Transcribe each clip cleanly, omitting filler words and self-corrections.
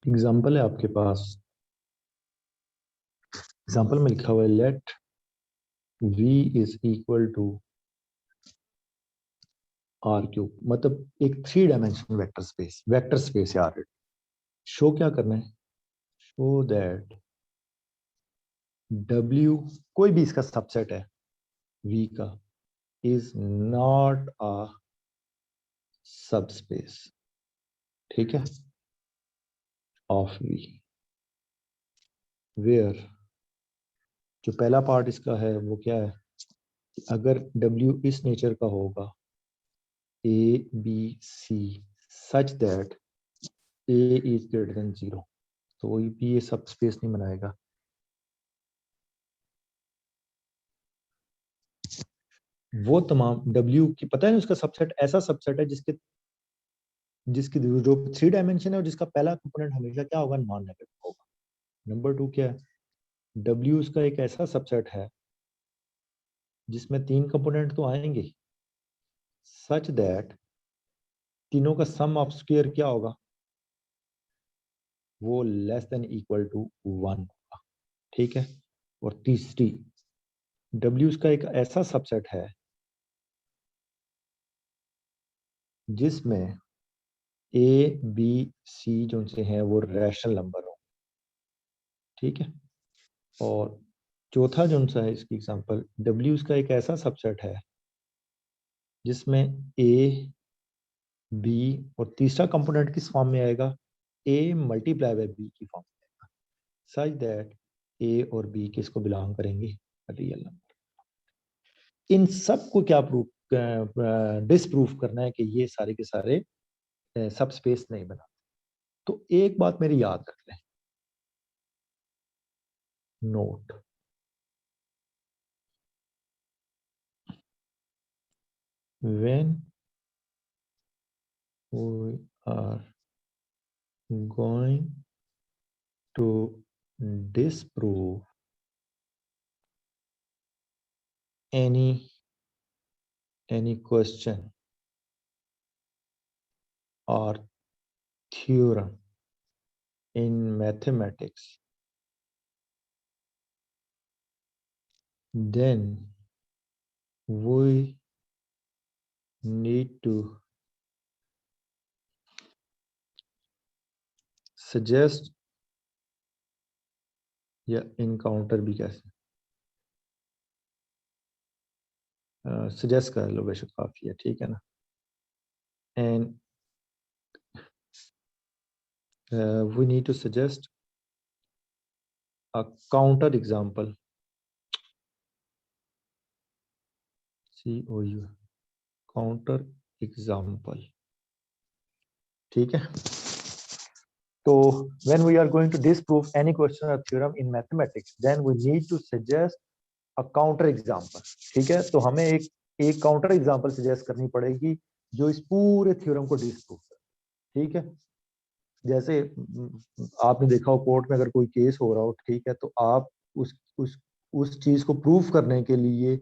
Example है आपके पास। Example में लिखा हुआ है let v is equal to R cube, मतलब एक 3 डायमेंशनल वेक्टर स्पेस है ऑलरेडी। शो क्या करना है? शो दैट w कोई भी इसका सबसेट है v का इज नॉट अ सबस्पेस, ठीक है, ऑफ v, वेयर जो पहला पार्ट इसका है वो क्या है? अगर w इस नेचर का होगा A B C such that A is greater than 0, तो कोई भी ये सब स्पेस नहीं बनाएगा। वो तमाम W की पता है ना, उसका सबसेट ऐसा सबसेट है जिसके जिसकी जो 3 डायमेंशन है और जिसका पहला कंपोनेंट हमेशा क्या होगा? नॉन नेगेटिव होगा। नंबर 2 क्या है? W उसका एक ऐसा सबसेट है जिसमें 3 कंपोनेंट तो आएंगे, सच दैट तीनों का सम ऑफ स्क्वायर क्या होगा? वो लेस देन इक्वल टू 1 होगा, ठीक है। और तीसरी, W उसका एक ऐसा सबसेट है जिसमें ए बी सी जो से हैं वो रैशनल नंबर हो, ठीक है। और चौथा जो सा है इसकी एग्जांपल, W उसका एक ऐसा सबसेट है जिसमें ए बी और तीसरा कंपोनेंट किस फॉर्म में आएगा? ए मल्टीप्लाई बाय बी की फॉर्म में आएगा, सच दैट ए और बी किसको बिलोंग करेंगे? Real number. इन सब को क्या प्रूफ डिसप्रूफ करना है कि ये सारे के सारे सब स्पेस नहीं बना। तो एक बात मेरी याद रख लें, note, when we are going to disprove any question or theorem in mathematics, then we need to suggest या encounter भी कैसे सजेस्ट कर लो, बेशक काफी है, ठीक है ना। And we need to suggest a counter example, COU, counter example, ठीक है। तो when we are going to disprove any question or theorem in mathematics, then we need to suggest a counter example, ठीक है। तो हमें एक counter example suggest करनी पड़ेगी जो इस पूरे थ्योरम को डिस्प्रूव करे, ठीक है। जैसे आपने देखा हो कोर्ट में अगर कोई केस हो रहा हो, ठीक है, तो आप उस चीज को प्रूव करने के लिए,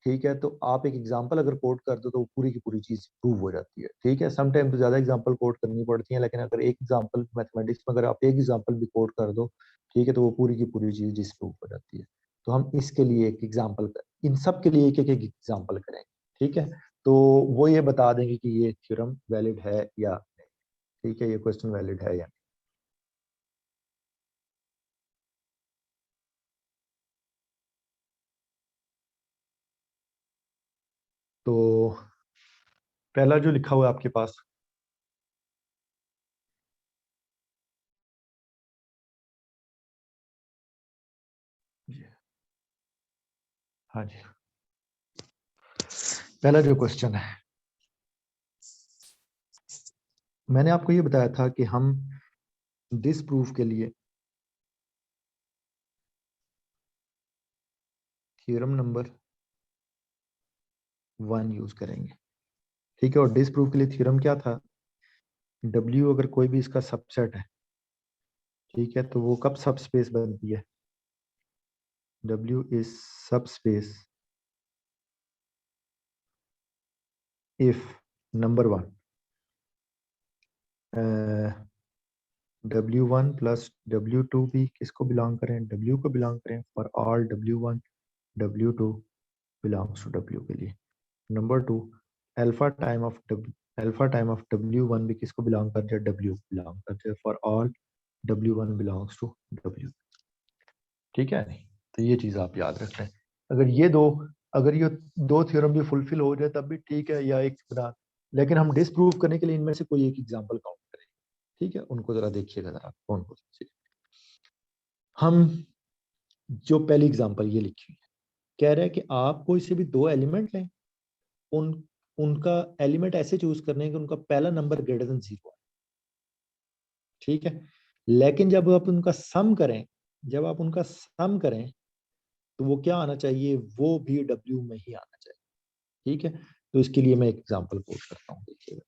ठीक है, तो आप एक एग्जांपल अगर कोट कर दो तो वो पूरी की पूरी चीज प्रूव हो जाती है, ठीक है। सम टाइम तो ज्यादा एग्जांपल कोट करनी पड़ती है, लेकिन अगर एक एग्जांपल मैथमेटिक्स में अगर आप एक एग्जांपल भी कोट कर दो, ठीक है, तो वो पूरी की पूरी चीज डिस्प्रूव हो जाती है। तो हम इसके लिए एक एग्जांपल इन सब के लिए एक एक एग्जांपल करेंगे, ठीक है। तो वो ये बता देंगे कि ये थ्योरम वैलिड है या नहीं, ठीक है, ये क्वेश्चन वैलिड है या नहीं। तो पहला जो लिखा हुआ है आपके पास, हाँ जी, पहला जो क्वेश्चन है, मैंने आपको ये बताया था कि हम डिसप्रूफ के लिए थ्योरम नंबर 1 यूज करेंगे, ठीक है। और डिसप्रूफ के लिए थ्योरम क्या था? W अगर कोई भी इसका सबसेट है, ठीक है, तो वो कब सब स्पेस बनती है? W is subspace if number 1 W1 plus W2 भी किसको बिलोंग करें, W को बिलोंग करें for all W1 W2 belongs to W के लिए। Number 2 alpha time of W1 भी किसको बिलोंग कर जाए, W को बिलोंग कर जाए for all W1 belongs to W। ठीक है नहीं, तो ये चीज आप याद रख लें। अगर ये दो थ्योरम भी फुलफिल हो जाए तब भी ठीक है, या एक बना, लेकिन हम डिसप्रूव करने के लिए इनमें से कोई एक एग्जांपल काउंट करें। ठीक है, उनको जरा देखिएगा जरा कौन कौन से। हम जो पहली एग्जांपल ये लिखी हुई है, कह रहा है कि आप कोई से भी दो एलिमेंट लें, उन उनका एलिमेंट ऐसे चूज करने कि उनका पहला नंबर ग्रेटर देन 0 है। ठीक है, लेकिन जब आप उनका सम करें, तो वो क्या आना चाहिए, वो भी W में ही आना चाहिए। ठीक है, तो इसके लिए मैं एक एग्जांपल पोट करता हूँ, देखिएगा।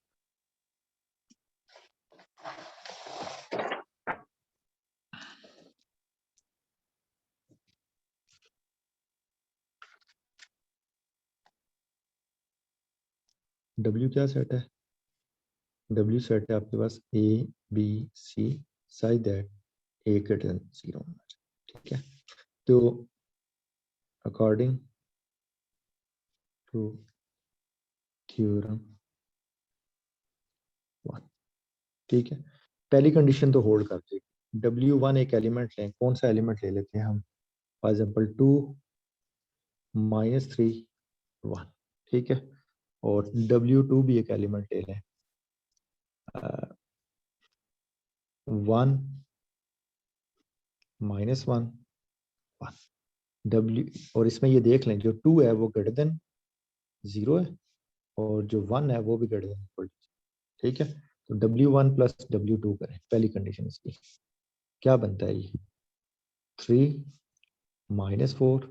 W क्या सेट है, W सेट है आपके पास ABC such that A greater than 0 होना चाहिए। ठीक है, तो अकॉर्डिंग टू थ्योरम 1, ठीक है, पहली कंडीशन तो होल्ड करते, W1 एक एलिमेंट लें, कौन सा एलिमेंट ले लेते हैं हम, फॉर एग्जाम्पल 2 -3 1। ठीक है, और W2 भी एक एलिमेंट ले लें, 1 -1 1। W, और इसमें ये देख लें जो 2 है वो ग्रेटर देन 0 है, और जो 1 है वो भी ग्रेटर देन इक्वल। ठीक है, तो W1 प्लस W2 करें, पहली कंडीशन इसकी क्या बनता है, ये 3 -4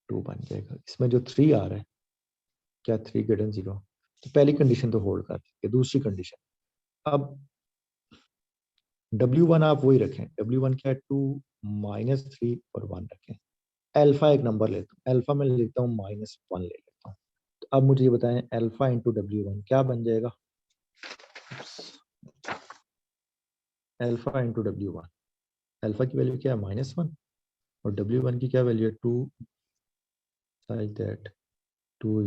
2 बन जाएगा। इसमें जो 3 आ रहा है, क्या 3 ग्रेटर देन 0, तो पहली कंडीशन तो होल्ड कर दीजिए। दूसरी कंडीशन, अब W1 आप वही रखें, W1 क्या है, 2 -3 और 1 रखें। अल्फा एक नंबर लेता हूँ, अल्फा में लेता हूँ -1 ले लेता हूँ। तो अब मुझे ये बताएं अल्फा इंटू W1 क्या बन जाएगा, अल्फा इंटू W1, अल्फा की वैल्यू क्या है -1 और W1 की क्या वैल्यू है 2 such that 2 =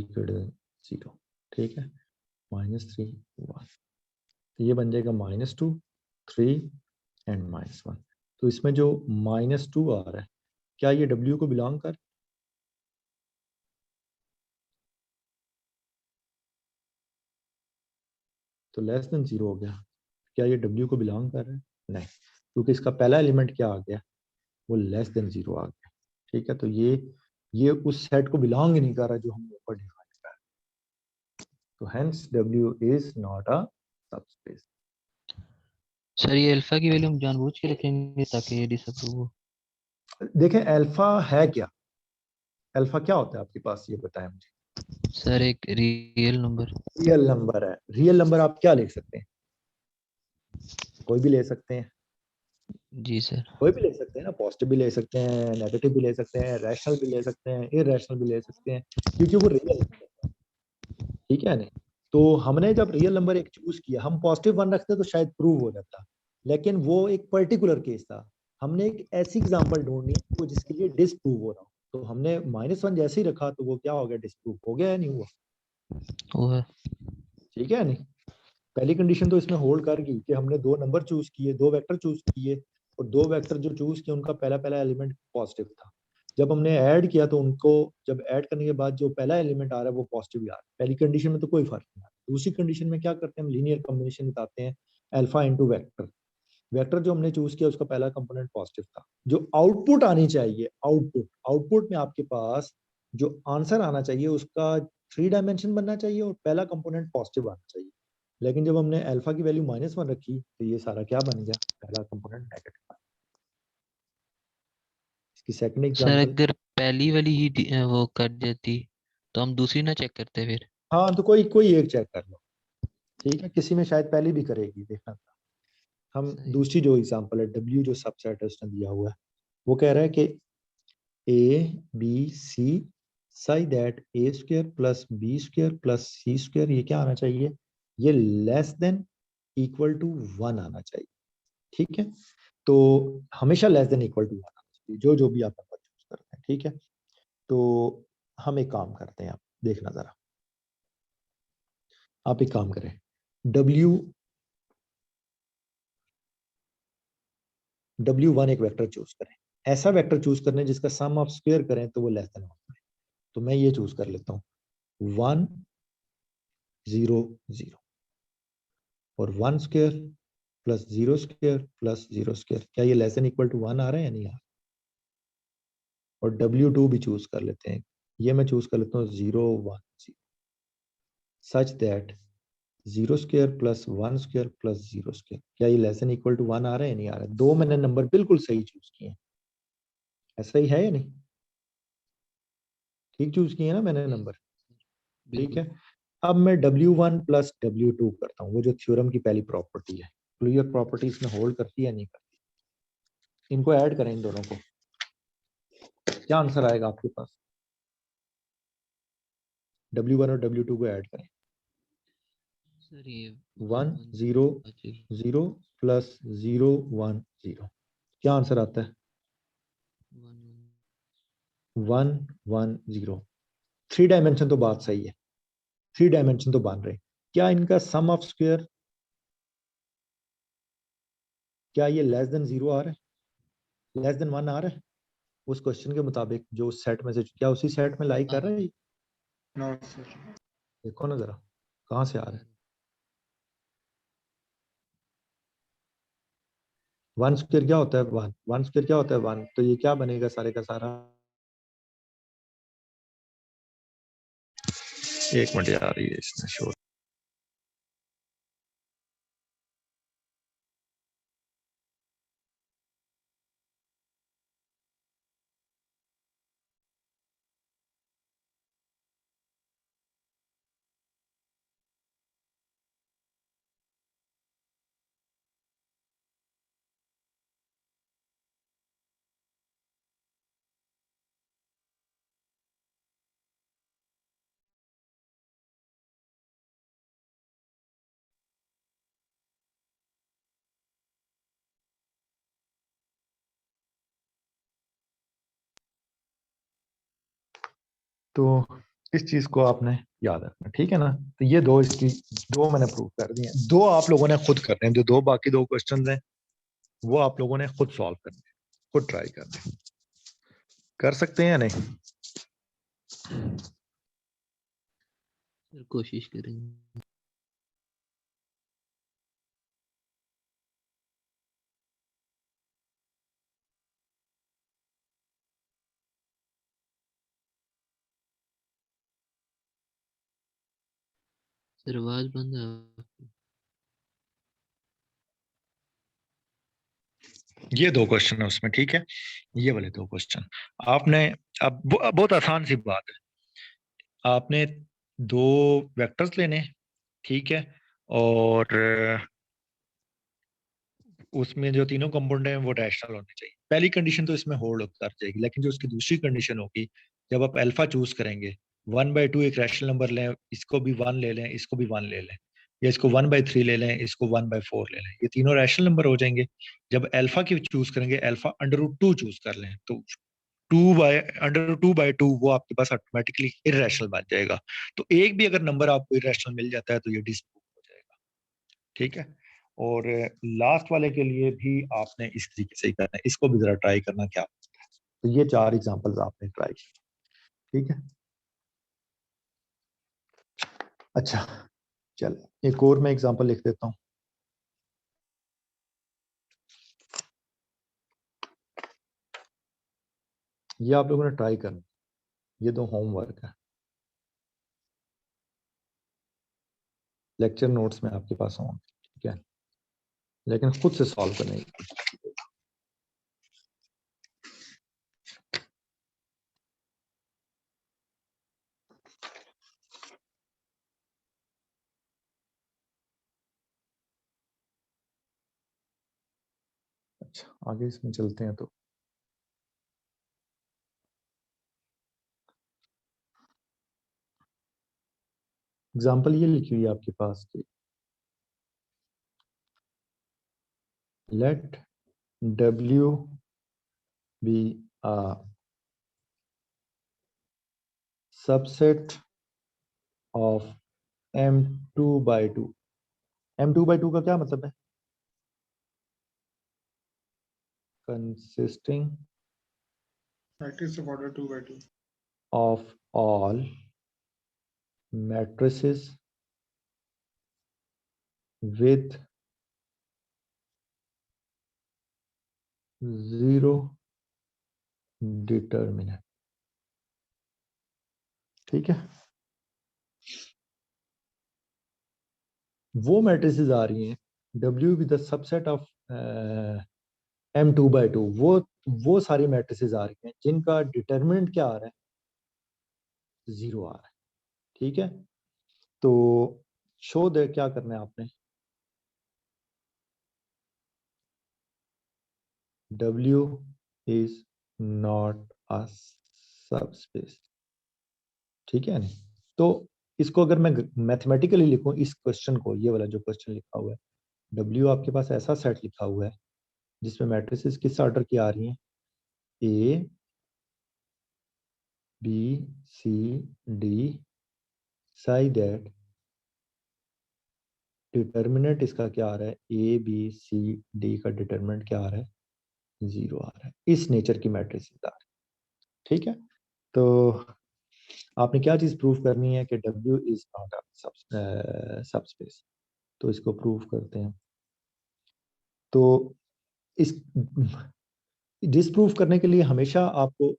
0। ठीक है, -3 1, तो ये बन जाएगा -2 3 एंड -1। तो इसमें जो -2 आ रहा है, क्या ये W को बिलोंग कर, तो लेस देन 0 हो गया, क्या ये W को बिलोंग कर रहा है, नहीं, क्योंकि इसका पहला एलिमेंट क्या आ गया, वो लेस देन 0 आ गया। ठीक है, तो ये उस सेट को बिलोंग ही नहीं कर रहा जो हमने ऊपर डिफाइन किया, तो hence W is not a subspace. Sir ये अल्फा की वैल्यू हम जानबूझ के रखेंगे ताकि ये डिसअप्रूव हो। देखें अल्फा है क्या, अल्फा क्या होता है आपके पास, ये बताएं मुझे। सर एक रियल नंबर। रियल नंबर है, रियल नंबर आप क्या लिख सकते हैं, कोई भी ले सकते हैं, जी सर। कोई भी ले सकते हैं ना, पॉजिटिव भी ले सकते हैं, नेगेटिव भी ले सकते हैं, रैशनल भी ले सकते हैं, इरैशनल भी ले सकते हैं, क्योंकि वो रियल नंबर है। ठीक है नहीं, तो हमने जब रियल नंबर एक चूज किया, हम +1 रखते तो शायद प्रूव हो जाता, लेकिन वो एक पर्टिकुलर केस था, हमने एक ऐसी एग्जांपल ढूंढनी है वो जिसके लिए डिसप्रूव हो रहा हो, तो हमने -1 जैसे ही रखा तो वो क्या हो गया, डिसप्रूव हो गया या नहीं हुआ। वो है। ठीक है नहीं, पहली कंडीशन तो इसमें होल्ड कर गई कि हमने दो नंबर चूज किए, दो वेक्टर चूज किए, और दो वेक्टर जो चूज किए उनका पहला पहला एलिमेंट पॉजिटिव था। जब हमने ऐड किया तो उनको, जब ऐड करने के बाद जो पहला एलिमेंट आ रहा है वो पॉजिटिव ही आ रहा है, पहली कंडीशन में तो कोई फर्क नहीं आ रहा। दूसरी कंडीशन में क्या करते हैं, हम लीनियर कॉम्बिनेशन बताते हैं, अल्फा इंटू वेक्टर, वेक्टर जो हमने चूज किया उसका पहला कंपोनेंट पॉजिटिव था, जो आउटपुट आनी चाहिए, आउटपुट में आपके पास जो आंसर आना चाहिए उसका 3 डायमेंशन बनना चाहिए और पहला कंपोनेंट पॉजिटिव आना चाहिए। लेकिन जब हमने अल्फा की वैल्यू -1 रखी तो ये सारा क्या बन गया, पहला कंपोनेंट नेगेटिव। इसकी सेकंड सर एग्जांपल, अगर पहली वाली ही वो कट जाती तो हम दूसरी ना चेक करते फिर। हाँ तो कोई कोई एक चेक कर लो। ठीक है, किसी में शायद पहली भी करेगी, देखना था। हम सही। दूसरी जो एग्जांपल है, W जो सबसेट है उसने दिया हुआ है, वो कह रहा है कि ABC such that A² + B² + C² ये क्या आना चाहिए, ये लेस देन इक्वल टू 1 आना चाहिए। ठीक है, तो हमेशा लेस देन इक्वल टू 1 जो भी आप नंबर चूज करते हैं। ठीक है, तो हम एक काम करते हैं, आप देखना जरा, आप एक काम करें, W1 एक वेक्टर चूज करें, ऐसा वेक्टर चूज करने जिसका सम ऑफ स्क्वायर करें तो वो लेस देन 1। तो मैं ये चूज कर लेता हूँ 1 0 0 और 1 square plus 0 square plus 0 square. क्या ये लेस देन इक्वल टू 1 आ रहा है या नहीं आ रहा? और W2 भी चूज कर लेते हैं, ये मैं चूज कर लेता हूँ 0 1 0 such that 0 square plus 1 square plus 0 square. क्या ये लेस देन इक्वल टू 1 आ रहा है या नहीं आ रहा है? दो मैंने नंबर बिल्कुल सही चूज किए हैं, ऐसा ही है या नहीं? ठीक चूज किए ना मैंने नंबर? ठीक बिल्कुल। है, अब मैं W1 प्लस W2 करता हूँ, वो जो थ्योरम की पहली प्रॉपर्टी है। तो ये प्रॉपर्टी इसमें होल्ड करती है या नहीं करती? इनको ऐड करें, इन दोनों को, क्या आंसर आएगा आपके पास? W1 और W2 को ऐड करें, सर ये 1 1 0 1 0 प्लस 0 1 0। क्या आंसर आता है? 1 1 0। थ्री डायमेंशन तो बात सही है, थ्री डायमेंशन तो बन रहे। क्या इनका सम ऑफ स्क्वायर, क्या ये लेस देन 0 आ रहा है, लेस देन 1 आ रहा है? उस क्वेश्चन के मुताबिक जो उस सेट में से, क्या उसी सेट में लाई कर रहा है? No sir. देखो ना जरा, कहाँ से आ रहा है? 1 स्क्वायर क्या होता है? 1 स्क्वायर क्या होता है? 1। तो ये क्या बनेगा सारे का सारा? एक मिनट आ रही है इसमें शोर। तो इस चीज को आपने याद रखना, ठीक है ना? तो ये दो, इसकी दो मैंने प्रूव कर दी हैं, दो आप लोगों ने खुद करने हैं, जो दो बाकी दो क्वेश्चंस हैं वो आप लोगों ने खुद सॉल्व करने हैं, खुद ट्राई करने हैं। कर सकते हैं या नहीं? सर कोशिश करेंगे। सर आवाज बंद है आपकी। ये दो क्वेश्चन है उसमें, ठीक है, ये वाले दो क्वेश्चन आपने, अब बहुत आसान सी बात है, आपने दो वेक्टर्स लेने, ठीक है, और उसमें जो तीनों कंपोनेंट हैं वो रैशनल होने चाहिए। पहली कंडीशन तो इसमें होल्ड कर जाएगी, लेकिन जो उसकी दूसरी कंडीशन होगी, जब आप अल्फा चूज करेंगे, 1/2 एक रैशनल नंबर लें, इसको भी 1 ले लें, इसको भी 1 ले लें, या इसको 1/3 ले लें, इसको 1/4 ले लें, ये तीनों रैशनल नंबर हो जाएंगे। जब अल्फा की चूज करेंगे, अल्फा √2 चूज कर लें, तो 2/√2/2 वो आपके पास ऑटोमेटिकली इरेशनल बन जाएगा। तो एक भी अगर नंबर आपको इरेशनल मिल जाता है तो ये डिस्प्रूव हो जाएगा, ठीक है। और लास्ट वाले के लिए भी आपने इस तरीके से ही करना है, इसको भी जरा ट्राई करना क्या। तो ये चार एग्जांपल्स आपने ट्राई की, ठीक है। अच्छा, चल एक और मैं एग्जांपल लिख देता हूँ। ये आप लोगों ने ट्राई करना, ये दो होमवर्क है, लेक्चर नोट्स में आपके पास होंगे, ठीक है, लेकिन खुद से सॉल्व करने की कोशिश कीजिएगा। अच्छा, आगे इसमें चलते हैं। तो एग्जांपल ये लिखी हुई है आपके पास कि let W be a subset of M2 by 2. M2 by 2 का क्या मतलब है? Consisting matrix of order 2 by 2 of all matrices with zero determinant. ठीक है, वो मैट्रिसेस आ रही हैं W with the subset of M2 by 2, वो सारी मैट्रिसेस आ रही हैं जिनका डिटरमिनेंट क्या आ रहा है? 0 आ रहा है। ठीक है, तो शो दे क्या करना है आपने? W is not a subspace. ठीक है नहीं, तो इसको अगर मैं मैथमेटिकली लिखूं इस क्वेश्चन को, ये वाला जो क्वेश्चन लिखा हुआ है, W आपके पास ऐसा सेट लिखा हुआ है जिसमें मैट्रिसेस किस ऑर्डर की आ रही हैं? A B C D such that determinant इसका क्या आ रहा है? A B C D का डिटर्मिनेंट क्या आ रहा है? 0 आ रहा है। इस नेचर की मैट्रिसेस आ रही है। ठीक है, तो आपने क्या चीज प्रूव करनी है कि W is not a subspace. तो इसको प्रूव करते हैं। तो इस डिसप्रूव करने के लिए हमेशा आपको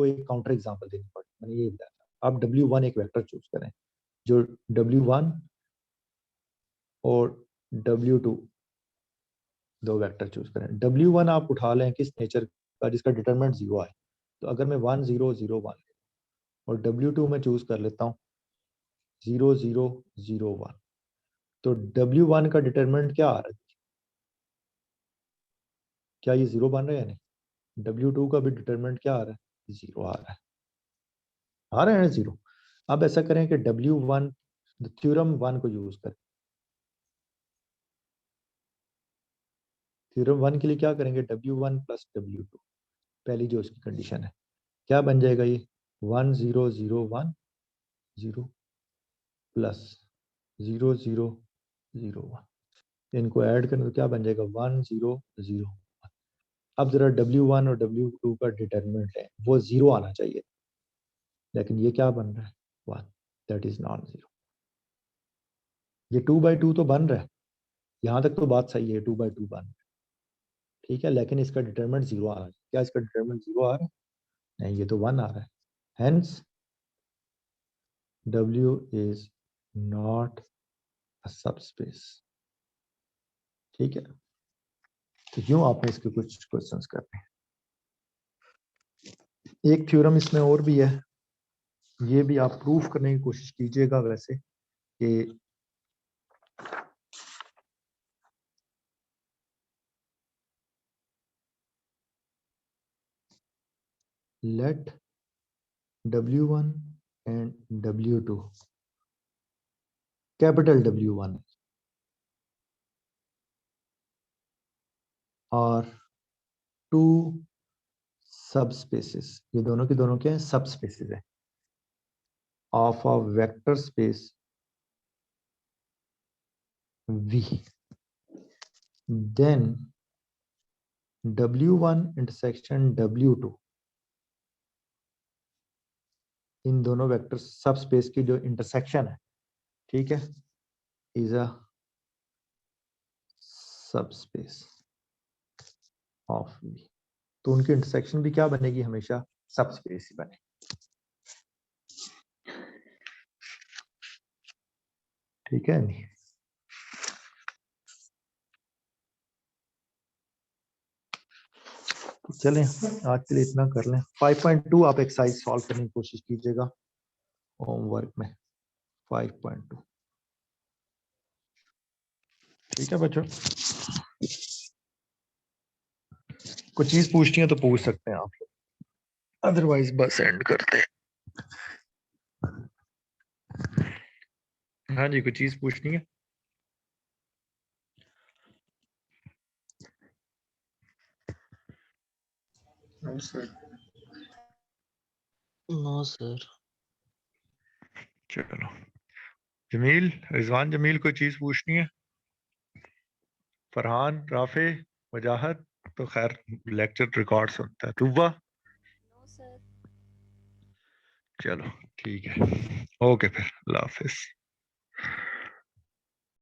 एक काउंटर एग्जांपल देनी पड़ती है। मैंने ये बताया, आप W1 एक वेक्टर चूज करें, जो W1 और W2 दो वेक्टर चूज करें। W1 आप उठा लें किस नेचर का? जिसका डिटरमिनेंट 0 आए। तो अगर मैं 1 0 0 1 और W2 में चूज कर लेता हूँ 0 0 0 1, तो W1 का डिटरमिनेंट क्या आ रहा है? क्या ये 0 बन रहा है? नहीं, W2 का भी डिटरमिनेंट क्या आ रहा है? 0 आ रहा है। आ रहा है ना 0। अब ऐसा करें कि W1 थ्योरम 1 को यूज करें। थ्योरम 1 के लिए क्या करेंगे? W1 प्लस W2, पहली जो उसकी कंडीशन है, क्या बन जाएगा? ये 1 0 0 1 0 प्लस 0 0 0 1। इनको ऐड करें तो क्या बन जाएगा? 1 0 0 1। अब जरा W1 और W2 का डिटरमिनेंट है, वो 0 आना चाहिए, लेकिन ये क्या बन रहा है? 1, दैट इज नॉन 0। ये 2 by 2 तो बन रहा है, यहाँ तक तो बात सही है, 2 by 2 बन रहा है। ठीक है, लेकिन इसका डिटरमिनेंट 0 आ रहा है। क्या इसका डिटरमिनेंट 0 आ रहा है? नहीं, ये तो 1 आ रहा है। Hence W is not a subspace. ठीक है, तो यूं आपने इसके कुछ क्वेश्चंस करने हैं। एक थ्योरम इसमें और भी है, ये भी आप प्रूफ करने की कोशिश कीजिएगा वैसे कि let W1 and W2, capital W1 और 2 सबस्पेसेस, ये दोनों की दोनों क्या है? सबस्पेसेस है of a vector space V, then W1 intersection W2, इन दोनों वेक्टर सबस्पेस की जो इंटरसेक्शन है, ठीक है, is a subspace of V। तो उनकी इंटरसेक्शन भी क्या बनेगी? हमेशा सबस्पेस ही बने। ठीक है नहीं, तो चलें आज के लिए इतना कर लें। 5.2 आप एक्सरसाइज सॉल्व करने की कोशिश कीजिएगा होमवर्क में। 5.2 ठीक है बच्चों, कुछ चीज पूछनी है तो पूछ सकते हैं आप लोग, अदरवाइज बस एंड करते हैं। हाँ जी, कुछ चीज पूछनी है? No, sir. No sir. चलो जमील, रिजवान जमील, कोई चीज पूछनी है? फरहान, राफे, वजाहत? तो खैर लेक्चर रिकॉर्ड सुनता है। तुब्बा? No sir. चलो ठीक है, ओके फिर, अल्लाह हाफिज।